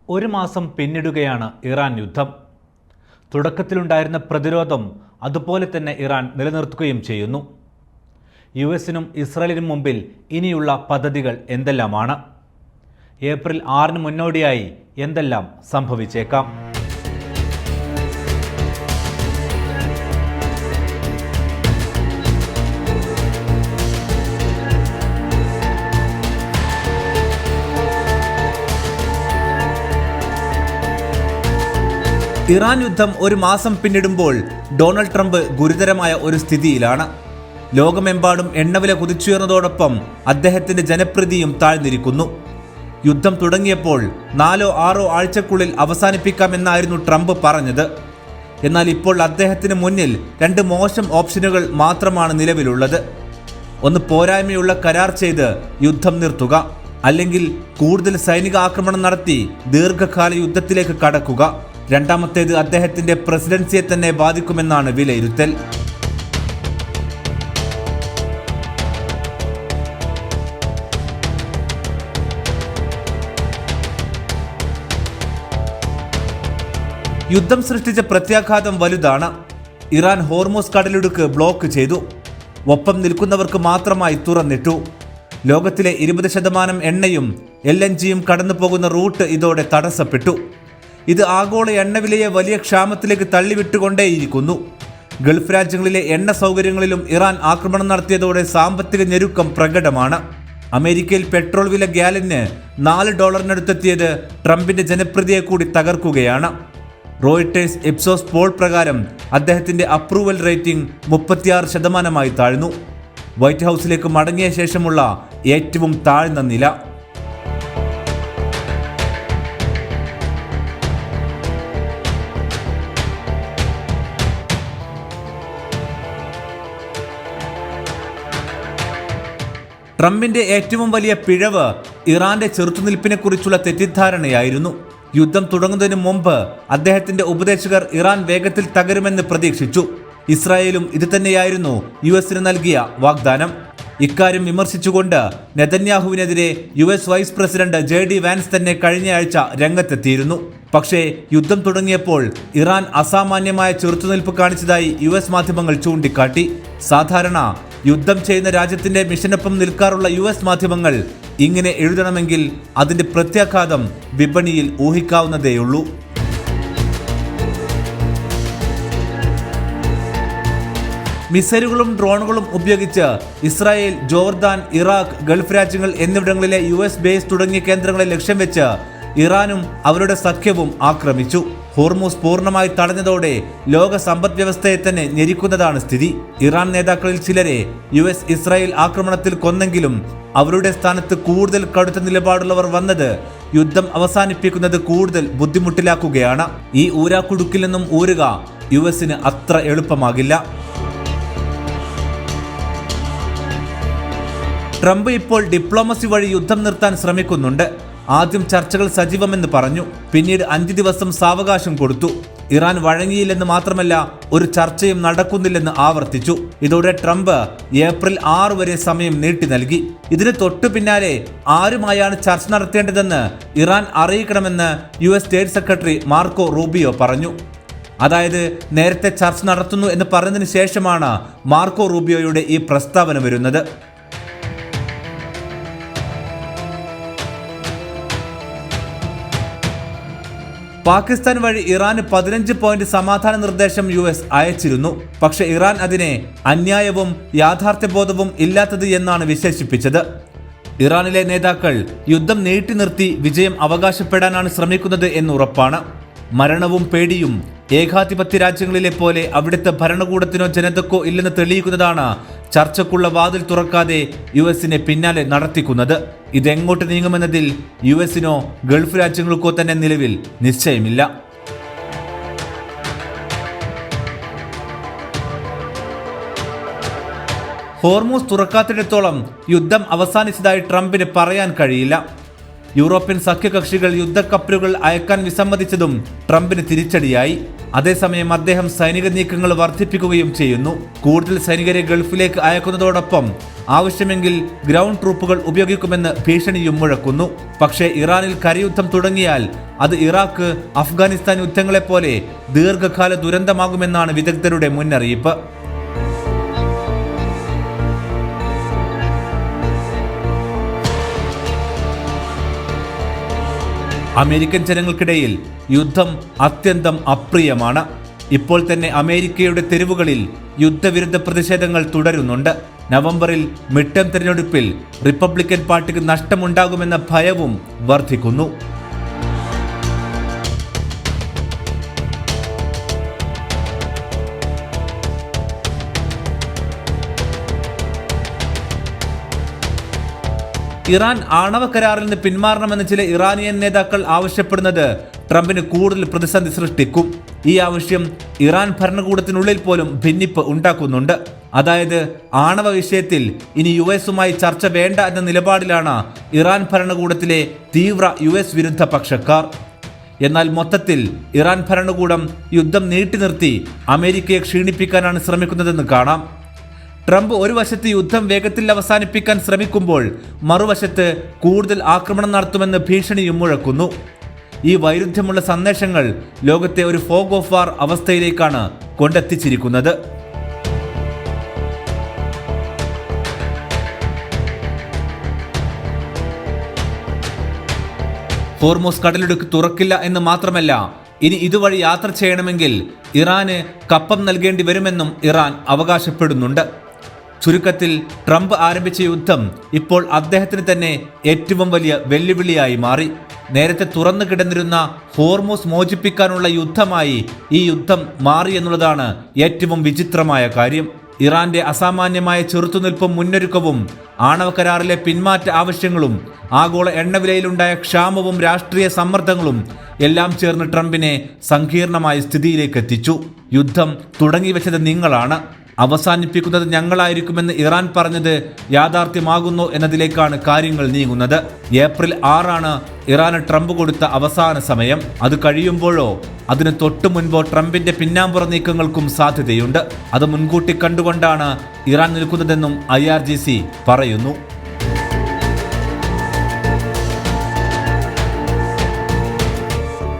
ഒരു മാസം പിന്നിടുകയാണ് ഇറാൻ യുദ്ധം. തുടക്കത്തിലുണ്ടായിരുന്ന പ്രതിരോധം അതുപോലെ തന്നെ ഇറാൻ നിലനിർത്തുകയും ചെയ്യുന്നു. യുഎസിനും ഇസ്രായേലിനും മുമ്പിൽ ഇനിയുള്ള പദ്ധതികൾ എന്തെല്ലാമാണ്? ഏപ്രിൽ 6 മുന്നോടിയായി എന്തെല്ലാം സംഭവിച്ചേക്കാം? ഇറാൻ യുദ്ധം ഒരു മാസം പിന്നിടുമ്പോൾ ഡൊണാൾഡ് ട്രംപ് ഗുരുതരമായ ഒരു സ്ഥിതിയിലാണ്. ലോകമെമ്പാടും എണ്ണവില കുതിച്ചുയർന്നതോടൊപ്പം അദ്ദേഹത്തിന്റെ ജനപ്രീതിയും താഴ്ന്നിരിക്കുന്നു. യുദ്ധം തുടങ്ങിയപ്പോൾ 4-6 ആഴ്ചക്കുള്ളിൽ അവസാനിപ്പിക്കാമെന്നായിരുന്നു ട്രംപ് പറഞ്ഞത്. എന്നാൽ ഇപ്പോൾ അദ്ദേഹത്തിന് മുന്നിൽ 2 മോശം ഓപ്ഷനുകൾ മാത്രമാണ് നിലവിലുള്ളത്. ഒന്ന്, പോരായ്മയുള്ള കരാർ ചെയ്ത് യുദ്ധം നിർത്തുക, അല്ലെങ്കിൽ കൂടുതൽ സൈനിക ആക്രമണം നടത്തി ദീർഘകാല യുദ്ധത്തിലേക്ക് കടക്കുക. രണ്ടാമത്തേത് അദ്ദേഹത്തിന്റെ പ്രസിഡൻസിയെ തന്നെ ബാധിക്കുമെന്നാണ് വിലയിരുത്തൽ. യുദ്ധം സൃഷ്ടിച്ച പ്രത്യാഘാതം വലുതാണ്. ഇറാൻ ഹോർമൂസ് കടലിടുക്ക് ബ്ലോക്ക് ചെയ്തു. ഒപ്പം നിൽക്കുന്നവർക്ക് മാത്രമായി തുറന്നിട്ടു. ലോകത്തിലെ 20% എണ്ണയും LNGയും കടന്നു പോകുന്ന റൂട്ട് ഇതോടെ തടസ്സപ്പെട്ടു. ഇത് ആഗോള എണ്ണവിലയെ വലിയ ക്ഷാമത്തിലേക്ക് തള്ളിവിട്ടുകൊണ്ടേയിരിക്കുന്നു. ഗൾഫ് രാജ്യങ്ങളിലെ എണ്ണ സൗകര്യങ്ങളിലും ഇറാൻ ആക്രമണം നടത്തിയതോടെ സാമ്പത്തിക ഞെരുക്കം പ്രകടമാണ്. അമേരിക്കയിൽ പെട്രോൾ വില ഗ്യാലന് $4 ട്രംപിന്റെ ജനപ്രീതിയെ കൂടി തകർക്കുകയാണ്. റോയിട്ടേഴ്സ് ഇപ്സോസ് പോൾ പ്രകാരം അദ്ദേഹത്തിന്റെ അപ്രൂവൽ റേറ്റിംഗ് 36% താഴ്ന്നു. വൈറ്റ് ഹൗസിലേക്ക് മടങ്ങിയ ശേഷമുള്ള ഏറ്റവും താഴ്ന്ന നില. ട്രംപിന്റെ ഏറ്റവും വലിയ പിഴവ് ഇറാന്റെ ചെറുത്തുനിൽപ്പിനെക്കുറിച്ചുള്ള തെറ്റിദ്ധാരണയായിരുന്നു. യുദ്ധം തുടങ്ങുന്നതിന് മുമ്പ് അദ്ദേഹത്തിന്റെ ഉപദേശകർ ഇറാൻ വേഗത്തിൽ തകരുമെന്ന് പ്രതീക്ഷിച്ചു. ഇസ്രായേലും ഇത് തന്നെയായിരുന്നു യുഎസിന് നൽകിയ വാഗ്ദാനം. ഇക്കാര്യം വിമർശിച്ചുകൊണ്ട് നെതന്യാഹുവിനെതിരെ US vice president JD Vance തന്നെ കഴിഞ്ഞയാഴ്ച രംഗത്തെത്തിയിരുന്നു. പക്ഷേ യുദ്ധം തുടങ്ങിയപ്പോൾ ഇറാൻ അസാമാന്യമായ ചെറുത്തുനിൽപ്പ് കാണിച്ചതായി US മാധ്യമങ്ങൾ ചൂണ്ടിക്കാട്ടി. സാധാരണ യുദ്ധം ചെയ്യുന്ന രാജ്യത്തിന്റെ മിഷനൊപ്പം നിൽക്കാറുള്ള US മാധ്യമങ്ങൾ ഇങ്ങനെ എഴുതണമെങ്കിൽ അതിന്റെ പ്രത്യാഘാതം വിപണിയിൽ ഊഹിക്കാവുന്നതേയുള്ളൂ. മിസൈലുകളും ഡ്രോണുകളും ഉപയോഗിച്ച് ഇസ്രായേൽ, ജോർദാൻ, ഇറാഖ്, ഗൾഫ് രാജ്യങ്ങൾ എന്നിവിടങ്ങളിലെ US ബേസ് തുടങ്ങിയ കേന്ദ്രങ്ങളെ ലക്ഷ്യം വെച്ച് ഇറാനും അവരുടെ സഖ്യവും ആക്രമിച്ചു. ഹോർമൂസ് പൂർണ്ണമായി തടഞ്ഞതോടെ ലോക സമ്പദ് വ്യവസ്ഥയെ തന്നെ ഞെരിക്കുന്നതാണ് സ്ഥിതി. ഇറാൻ നേതാക്കളിൽ ചിലരെ US ഇസ്രായേൽ ആക്രമണത്തിൽ കൊന്നെങ്കിലും അവരുടെ സ്ഥാനത്ത് കൂടുതൽ കടുത്ത നിലപാടുള്ളവർ വന്നത് യുദ്ധം അവസാനിപ്പിക്കുന്നത് കൂടുതൽ ബുദ്ധിമുട്ടിലാക്കുകയാണ്. ഈ ഊരാക്കുടുക്കിൽ നിന്നും ഊരുക USന് അത്ര എളുപ്പമാകില്ല. ട്രംപ് ഇപ്പോൾ ഡിപ്ലോമസി വഴി യുദ്ധം നിർത്താൻ ശ്രമിക്കുന്നുണ്ട്. ആദ്യം ചർച്ചകൾ സജീവമെന്ന് പറഞ്ഞു, പിന്നീട് 5 ദിവസം സാവകാശം കൊടുത്തു. ഇറാൻ വഴങ്ങിയില്ലെന്ന് മാത്രമല്ല, ഒരു ചർച്ചയും നടക്കുന്നില്ലെന്ന് ആവർത്തിച്ചു. ഇതോടെ ട്രംപ് ഏപ്രിൽ 6 വരെ സമയം നീട്ടി നൽകി. ഇതിന് തൊട്ടു പിന്നാലെ ആരുമായാണ് ചർച്ച നടത്തേണ്ടതെന്ന് ഇറാൻ അറിയിക്കണമെന്ന് US state secretary Marco Rubio പറഞ്ഞു. അതായത് നേരത്തെ ചർച്ച നടത്തുന്നു എന്ന് പറഞ്ഞതിന് ശേഷമാണ് മാർക്കോ റൂബിയോയുടെ ഈ പ്രസ്താവന വരുന്നത്. പാകിസ്ഥാൻ വഴി ഇറാന് 15 പോയിന്റ് സമാധാന നിർദ്ദേശം US അയച്ചിരുന്നു. പക്ഷെ ഇറാൻ അതിനെ അന്യായവും യാഥാർത്ഥ്യബോധവും ഇല്ലാത്തത് എന്നാണ് വിശേഷിപ്പിച്ചത്. ഇറാനിലെ നേതാക്കൾ യുദ്ധം നീട്ടി നിർത്തി വിജയം അവകാശപ്പെടാനാണ് ശ്രമിക്കുന്നത് എന്നുറപ്പാണ്. മരണവും പേടിയും ഏകാധിപത്യ രാജ്യങ്ങളിലെ പോലെ അവിടുത്തെ ഭരണകൂടത്തിനോ ജനതക്കോ ഇല്ലെന്ന് തെളിയിക്കുന്നതാണ് ചർച്ചക്കുള്ള വാതിൽ തുറക്കാതെ USനെ പിന്നാലെ നടത്തിക്കുന്നത്. ഇതെങ്ങോട്ട് നീങ്ങുമെന്നതിൽ USനോ ഗൾഫ് രാജ്യങ്ങൾക്കോ തന്നെ നിലവിൽ നിശ്ചയമില്ല. ഹോർമൂസ് തുറക്കാത്തിടത്തോളം യുദ്ധം അവസാനിച്ചതായി ട്രംപിന് പറയാൻ കഴിയില്ല. യൂറോപ്യൻ സഖ്യകക്ഷികൾ യുദ്ധക്കപ്പലുകൾ അയക്കാൻ വിസമ്മതിച്ചതും ട്രംപിന് തിരിച്ചടിയായി. അതേസമയം അദ്ദേഹം സൈനിക നീക്കങ്ങൾ വർദ്ധിപ്പിക്കുകയും ചെയ്യുന്നു. കൂടുതൽ സൈനികരെ ഗൾഫിലേക്ക് അയക്കുന്നതോടൊപ്പം ആവശ്യമെങ്കിൽ ഗ്രൗണ്ട് ട്രൂപ്പുകൾ ഉപയോഗിക്കുമെന്ന് ഭീഷണിയും മുഴക്കുന്നു. പക്ഷേ ഇറാനിൽ കരയുദ്ധം തുടങ്ങിയാൽ അത് ഇറാഖ്, അഫ്ഗാനിസ്ഥാൻ യുദ്ധങ്ങളെപ്പോലെ ദീർഘകാല ദുരന്തമാകുമെന്നാണ് വിദഗ്ധരുടെ മുന്നറിയിപ്പ്. അമേരിക്കൻ ജനങ്ങൾക്കിടയിൽ യുദ്ധം അത്യന്തം അപ്രിയമാണ്. ഇപ്പോൾ തന്നെ അമേരിക്കയുടെ തെരുവുകളിൽ യുദ്ധവിരുദ്ധ പ്രതിഷേധങ്ങൾ തുടരുന്നുണ്ട്. നവംബറിൽ മിഡ് ടേം തെരഞ്ഞെടുപ്പിൽ റിപ്പബ്ലിക്കൻ പാർട്ടിക്ക് നഷ്ടമുണ്ടാകുമെന്ന ഭയവും വർദ്ധിക്കുന്നു. ഇറാൻ ആണവ കരാറിൽ നിന്ന് പിന്മാറണമെന്ന് ചില ഇറാനിയൻ നേതാക്കൾ ആവശ്യപ്പെടുന്നത് ട്രംപിന് കൂടുതൽ പ്രതിസന്ധി സൃഷ്ടിക്കും. ഈ ആവശ്യം ഇറാൻ ഭരണകൂടത്തിനുള്ളിൽ പോലും ഭിന്നിപ്പ് ഉണ്ടാക്കുന്നുണ്ട്. അതായത് ആണവ വിഷയത്തിൽ ഇനി US-ഉമായി ചർച്ച വേണ്ട എന്ന നിലപാടിലാണ് ഇറാൻ ഭരണകൂടത്തിലെ തീവ്ര US വിരുദ്ധ പക്ഷക്കാർ. എന്നാൽ മൊത്തത്തിൽ ഇറാൻ ഭരണകൂടം യുദ്ധം നീട്ടി നിർത്തി അമേരിക്കയെ ക്ഷീണിപ്പിക്കാനാണ് ശ്രമിക്കുന്നതെന്ന് കാണാം. ട്രംപ് ഒരു വശത്ത് യുദ്ധം വേഗത്തിൽ അവസാനിപ്പിക്കാൻ ശ്രമിക്കുമ്പോൾ മറുവശത്ത് കൂടുതൽ ആക്രമണം നടത്തുമെന്ന് ഭീഷണിയും മുഴക്കുന്നു. ഈ വൈരുദ്ധ്യമുള്ള സന്ദേശങ്ങൾ ലോകത്തെ ഒരു ഫോഗ് ഓഫ് വാർ അവസ്ഥയിലേക്കാണ് കൊണ്ടെത്തിച്ചിരിക്കുന്നത്. ഹോർമൂസ് കടലിടുക്ക് തുറക്കില്ല എന്ന് മാത്രമല്ല, ഇനി ഇതുവഴി യാത്ര ചെയ്യണമെങ്കിൽ ഇറാന് കപ്പം നൽകേണ്ടി വരുമെന്നും ഇറാൻ അവകാശപ്പെടുന്നുണ്ട്. ചുരുക്കത്തിൽ ട്രംപ് ആരംഭിച്ച യുദ്ധം ഇപ്പോൾ അദ്ദേഹത്തിന് തന്നെ ഏറ്റവും വലിയ വെല്ലുവിളിയായി മാറി. നേരത്തെ തുറന്നു കിടന്നിരുന്ന ഹോർമൂസ് മോചിപ്പിക്കാനുള്ള യുദ്ധമായി ഈ യുദ്ധം മാറി എന്നുള്ളതാണ് ഏറ്റവും വിചിത്രമായ കാര്യം. ഇറാന്റെ അസാമാന്യമായ ചെറുത്തുനിൽപ്പും മുന്നൊരുക്കവും ആണവ കരാറിലെ പിന്മാറ്റ ആവശ്യങ്ങളും ആഗോള എണ്ണവിലയിലുണ്ടായ ക്ഷാമവും രാഷ്ട്രീയ സമ്മർദ്ദങ്ങളും എല്ലാം ചേർന്ന് ട്രംപിനെ സങ്കീർണമായ സ്ഥിതിയിലേക്ക് എത്തിച്ചു. യുദ്ധം തുടങ്ങിവെച്ചത് നിങ്ങളാണ്, അവസാനിപ്പിക്കുന്നത് ഞങ്ങളായിരിക്കുമെന്ന് ഇറാൻ പറഞ്ഞത് യാഥാർത്ഥ്യമാകുന്നു എന്നതിലേക്കാണ് കാര്യങ്ങൾ നീങ്ങുന്നത്. ഏപ്രിൽ 6 ഇറാന് ട്രംപ് കൊടുത്ത അവസാന സമയം. അത് കഴിയുമ്പോഴോ അതിന് തൊട്ടു മുൻപോ ട്രംപിന്റെ പിന്നാമ്പുറ നീക്കങ്ങൾക്കും സാധ്യതയുണ്ട്. അത് മുൻകൂട്ടി കണ്ടുകൊണ്ടാണ് ഇറാൻ നിൽക്കുന്നതെന്നും IRGC പറയുന്നു.